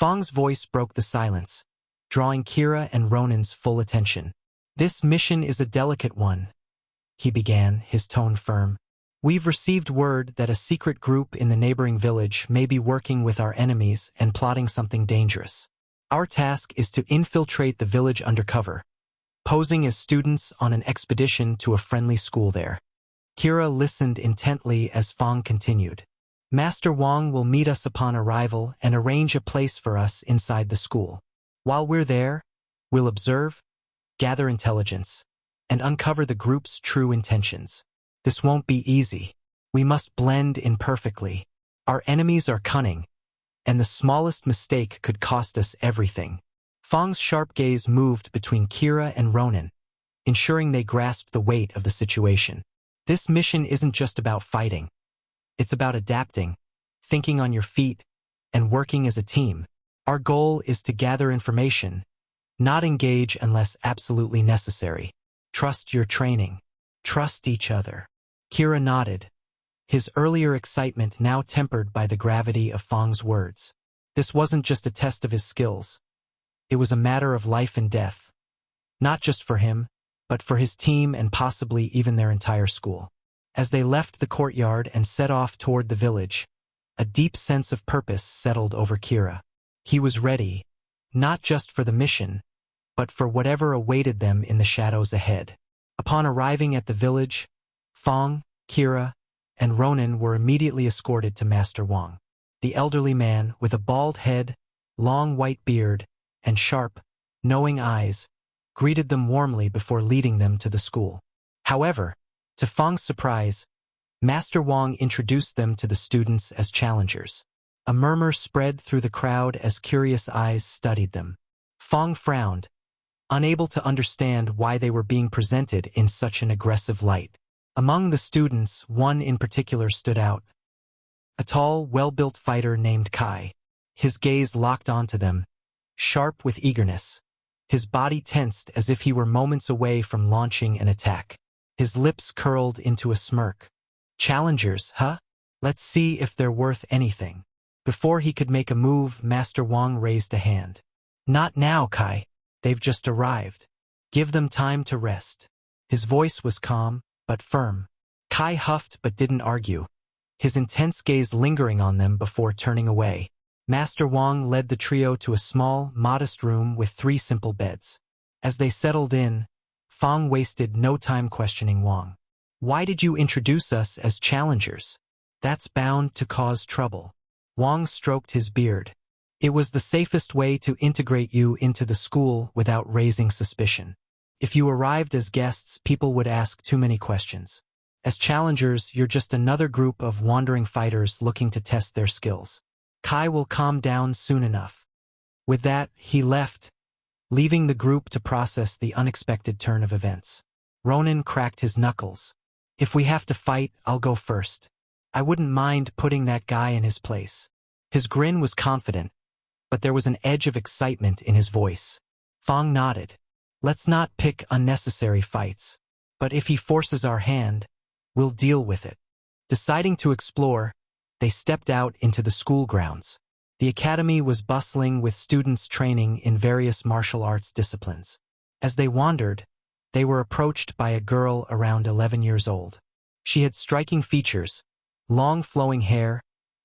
Fong's voice broke the silence, drawing Kira and Ronan's full attention. "This mission is a delicate one," he began, his tone firm. "We've received word that a secret group in the neighboring village may be working with our enemies and plotting something dangerous. Our task is to infiltrate the village undercover, posing as students on an expedition to a friendly school there." Kira listened intently as Fong continued. "Master Wang will meet us upon arrival and arrange a place for us inside the school. While we're there, we'll observe, gather intelligence, and uncover the group's true intentions. This won't be easy. We must blend in perfectly. Our enemies are cunning, and the smallest mistake could cost us everything." Fong's sharp gaze moved between Kira and Ronan, ensuring they grasped the weight of the situation. "This mission isn't just about fighting. It's about adapting, thinking on your feet, and working as a team. Our goal is to gather information, not engage unless absolutely necessary. Trust your training. Trust each other." Kira nodded, his earlier excitement now tempered by the gravity of Fong's words. This wasn't just a test of his skills. It was a matter of life and death. Not just for him, but for his team and possibly even their entire school. As they left the courtyard and set off toward the village, a deep sense of purpose settled over Kira. He was ready, not just for the mission, but for whatever awaited them in the shadows ahead. Upon arriving at the village, Fong, Kira, and Ronan were immediately escorted to Master Wang. The elderly man, with a bald head, long white beard, and sharp, knowing eyes, greeted them warmly before leading them to the school. However, to Fong's surprise, Master Wang introduced them to the students as challengers. A murmur spread through the crowd as curious eyes studied them. Fong frowned, unable to understand why they were being presented in such an aggressive light. Among the students, one in particular stood out. A tall, well-built fighter named Kai. His gaze locked onto them, sharp with eagerness. His body tensed as if he were moments away from launching an attack. His lips curled into a smirk. "Challengers, huh? Let's see if they're worth anything." Before he could make a move, Master Wang raised a hand. "Not now, Kai. They've just arrived. Give them time to rest." His voice was calm, but firm. Kai huffed but didn't argue, his intense gaze lingering on them before turning away. Master Wang led the trio to a small, modest room with 3 simple beds. As they settled in, Fong wasted no time questioning Wang. "Why did you introduce us as challengers? That's bound to cause trouble." Wang stroked his beard. "It was the safest way to integrate you into the school without raising suspicion. If you arrived as guests, people would ask too many questions. As challengers, you're just another group of wandering fighters looking to test their skills. Kai will calm down soon enough." With that, he left, leaving the group to process the unexpected turn of events. Ronan cracked his knuckles. "If we have to fight, I'll go first. I wouldn't mind putting that guy in his place." His grin was confident, but there was an edge of excitement in his voice. Fong nodded. "Let's not pick unnecessary fights. But if he forces our hand, we'll deal with it." Deciding to explore, they stepped out into the school grounds. The academy was bustling with students training in various martial arts disciplines. As they wandered, they were approached by a girl around 11 years old. She had striking features, long flowing hair,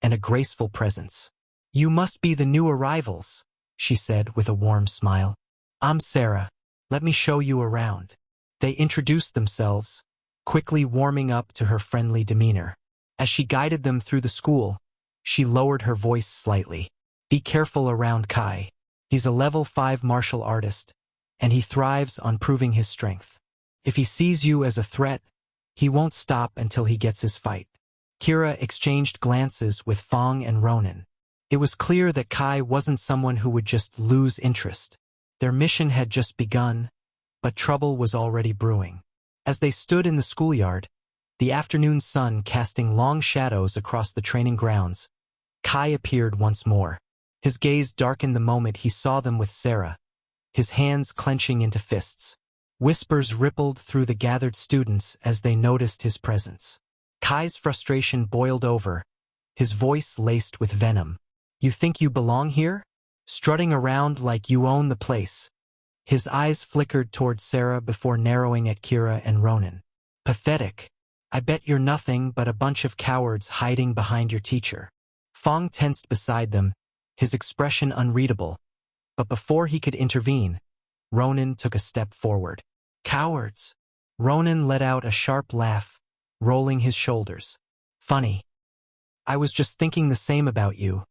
and a graceful presence. "You must be the new arrivals," she said with a warm smile. "I'm Sarah. Let me show you around." They introduced themselves, quickly warming up to her friendly demeanor. As she guided them through the school, she lowered her voice slightly. "Be careful around Kai. He's a level 5 martial artist, and he thrives on proving his strength. If he sees you as a threat, he won't stop until he gets his fight." Kira exchanged glances with Fong and Ronan. It was clear that Kai wasn't someone who would just lose interest. Their mission had just begun, but trouble was already brewing. As they stood in the schoolyard, the afternoon sun casting long shadows across the training grounds, Kai appeared once more. His gaze darkened the moment he saw them with Sarah, his hands clenching into fists. Whispers rippled through the gathered students as they noticed his presence. Kai's frustration boiled over, his voice laced with venom. "You think you belong here? strutting around like you own the place. His eyes flickered toward Sarah before narrowing at Kira and Ronan. Pathetic. I bet you're nothing but a bunch of cowards hiding behind your teacher. Fong tensed beside them, his expression unreadable. But before he could intervene, Ronan took a step forward. Cowards! Ronan let out a sharp laugh, rolling his shoulders. Funny. I was just thinking the same about you.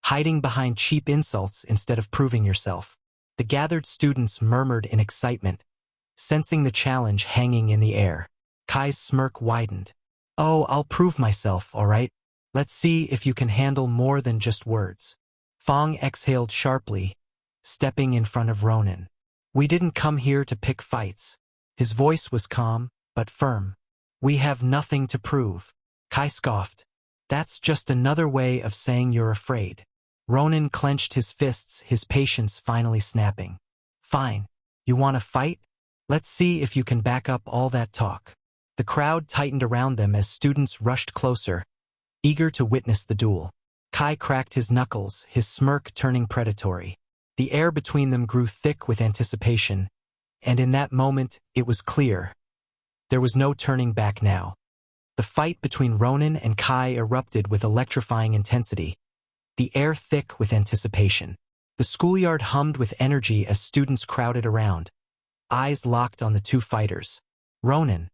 Hiding behind cheap insults instead of proving yourself. The gathered students murmured in excitement, sensing the challenge hanging in the air. Kai's smirk widened. Oh, I'll prove myself, all right? Let's see if you can handle more than just words. Fong exhaled sharply, stepping in front of Ronan. We didn't come here to pick fights. His voice was calm, but firm. We have nothing to prove. Kai scoffed. That's just another way of saying you're afraid. Ronan clenched his fists, his patience finally snapping. Fine. You want to fight? Let's see if you can back up all that talk. The crowd tightened around them as students rushed closer, eager to witness the duel. Kai cracked his knuckles, his smirk turning predatory. The air between them grew thick with anticipation, and in that moment, it was clear. There was no turning back now. The fight between Ronan and Kai erupted with electrifying intensity, the air thick with anticipation. The schoolyard hummed with energy as students crowded around, eyes locked on the two fighters. Ronan,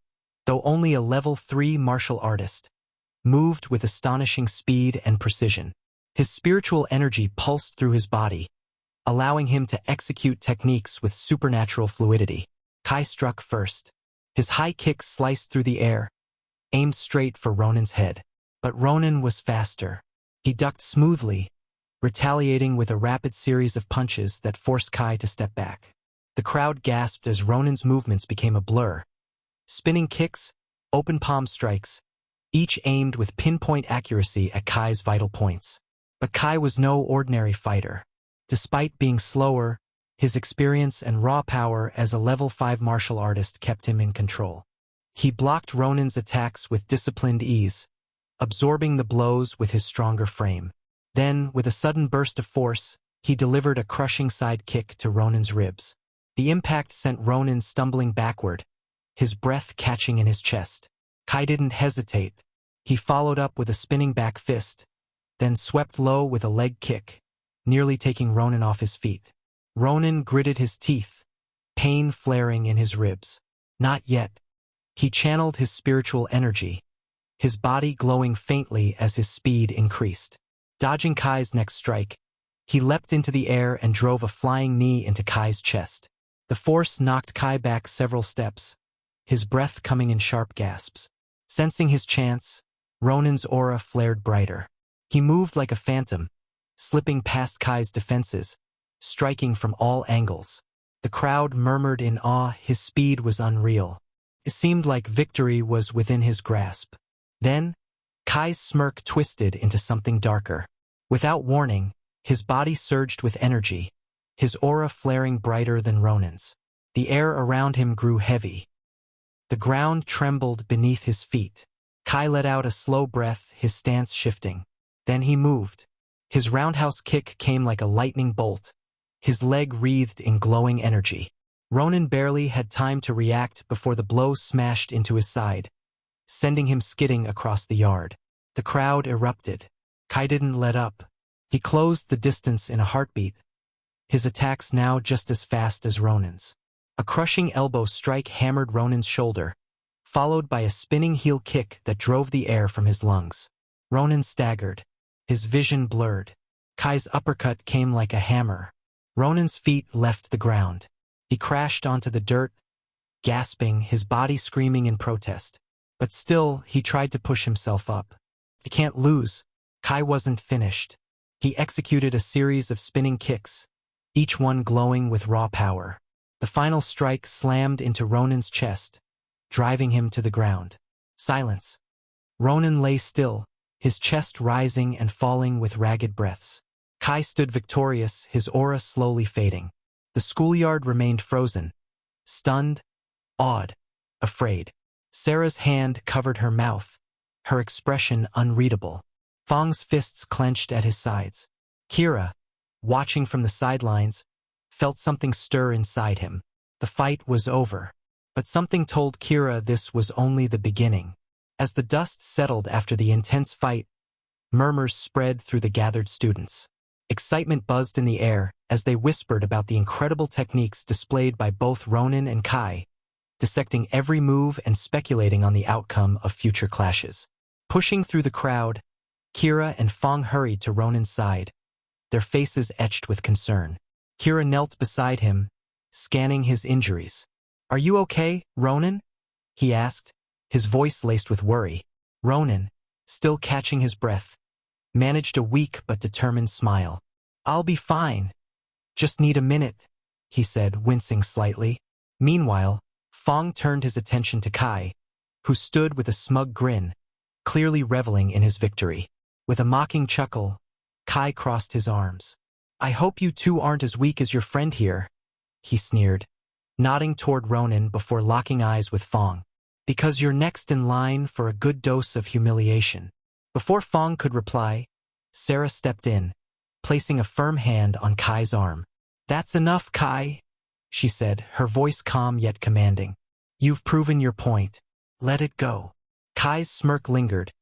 though only a level 3 martial artist, moved with astonishing speed and precision. His spiritual energy pulsed through his body, allowing him to execute techniques with supernatural fluidity. Kai struck first. His high kick sliced through the air, aimed straight for Ronan's head. But Ronan was faster. He ducked smoothly, retaliating with a rapid series of punches that forced Kai to step back. The crowd gasped as Ronan's movements became a blur. Spinning kicks, open palm strikes, each aimed with pinpoint accuracy at Kai's vital points. But Kai was no ordinary fighter. Despite being slower, his experience and raw power as a level 5 martial artist kept him in control. He blocked Ronan's attacks with disciplined ease, absorbing the blows with his stronger frame. Then, with a sudden burst of force, he delivered a crushing side kick to Ronan's ribs. The impact sent Ronan stumbling backward, his breath catching in his chest. Kai didn't hesitate. He followed up with a spinning back fist, then swept low with a leg kick, nearly taking Ronan off his feet. Ronan gritted his teeth, pain flaring in his ribs. Not yet. He channeled his spiritual energy, his body glowing faintly as his speed increased. Dodging Kai's next strike, he leapt into the air and drove a flying knee into Kai's chest. The force knocked Kai back several steps, his breath coming in sharp gasps. Sensing his chance, Ronan's aura flared brighter. He moved like a phantom, slipping past Kai's defenses, striking from all angles. The crowd murmured in awe. His speed was unreal. It seemed like victory was within his grasp. Then, Kai's smirk twisted into something darker. Without warning, his body surged with energy, his aura flaring brighter than Ronan's. The air around him grew heavy. The ground trembled beneath his feet. Kai let out a slow breath, his stance shifting. Then he moved. His roundhouse kick came like a lightning bolt, his leg wreathed in glowing energy. Ronan barely had time to react before the blow smashed into his side, sending him skidding across the yard. The crowd erupted. Kai didn't let up. He closed the distance in a heartbeat, his attacks now just as fast as Ronan's. A crushing elbow strike hammered Ronan's shoulder, followed by a spinning heel kick that drove the air from his lungs. Ronan staggered, his vision blurred. Kai's uppercut came like a hammer. Ronan's feet left the ground. He crashed onto the dirt, gasping, his body screaming in protest. But still, he tried to push himself up. "I can't lose." Kai wasn't finished. He executed a series of spinning kicks, each one glowing with raw power. The final strike slammed into Ronan's chest, driving him to the ground. Silence. Ronan lay still, his chest rising and falling with ragged breaths. Kai stood victorious, his aura slowly fading. The schoolyard remained frozen, stunned, awed, afraid. Sarah's hand covered her mouth, her expression unreadable. Fong's fists clenched at his sides. "Kira, watching from the sidelines, felt something stir inside him. The fight was over. But something told Kira this was only the beginning. As the dust settled after the intense fight, murmurs spread through the gathered students. Excitement buzzed in the air as they whispered about the incredible techniques displayed by both Ronin and Kai, dissecting every move and speculating on the outcome of future clashes. Pushing through the crowd, Kira and Fong hurried to Ronin's side, their faces etched with concern. Kira knelt beside him, scanning his injuries. "Are you okay, Ronin?" he asked, his voice laced with worry. Ronin, still catching his breath, managed a weak but determined smile. "I'll be fine. Just need a minute," he said, wincing slightly. Meanwhile, Fong turned his attention to Kai, who stood with a smug grin, clearly reveling in his victory. With a mocking chuckle, Kai crossed his arms. "I hope you two aren't as weak as your friend here," he sneered, nodding toward Ronin before locking eyes with Fong. "Because you're next in line for a good dose of humiliation." Before Fong could reply, Sarah stepped in, placing a firm hand on Kai's arm. "That's enough, Kai," she said, her voice calm yet commanding. "You've proven your point. Let it go." Kai's smirk lingered,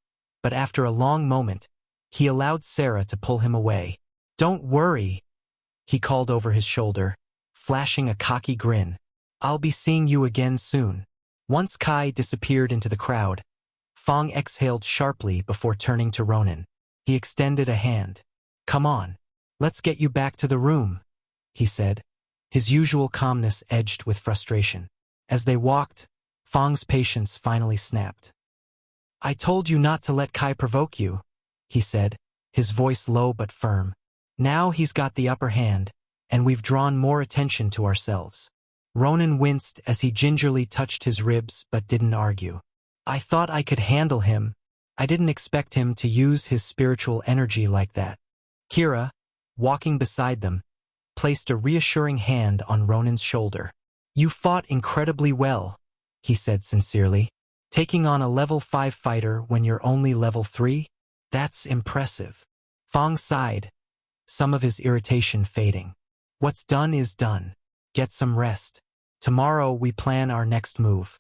but after a long moment, he allowed Sarah to pull him away. "Don't worry," he called over his shoulder, flashing a cocky grin. "I'll be seeing you again soon." Once Kai disappeared into the crowd, Fong exhaled sharply before turning to Ronin. He extended a hand. "Come on, let's get you back to the room," he said, his usual calmness edged with frustration. As they walked, Fong's patience finally snapped. "I told you not to let Kai provoke you," he said, his voice low but firm. "Now he's got the upper hand, and we've drawn more attention to ourselves." Ronin winced as he gingerly touched his ribs but didn't argue. "I thought I could handle him. I didn't expect him to use his spiritual energy like that." Kira, walking beside them, placed a reassuring hand on Ronin's shoulder. "You fought incredibly well," he said sincerely. "Taking on a level 5 fighter when you're only level 3? That's impressive." Fong sighed, some of his irritation fading. "What's done is done. Get some rest. Tomorrow we plan our next move."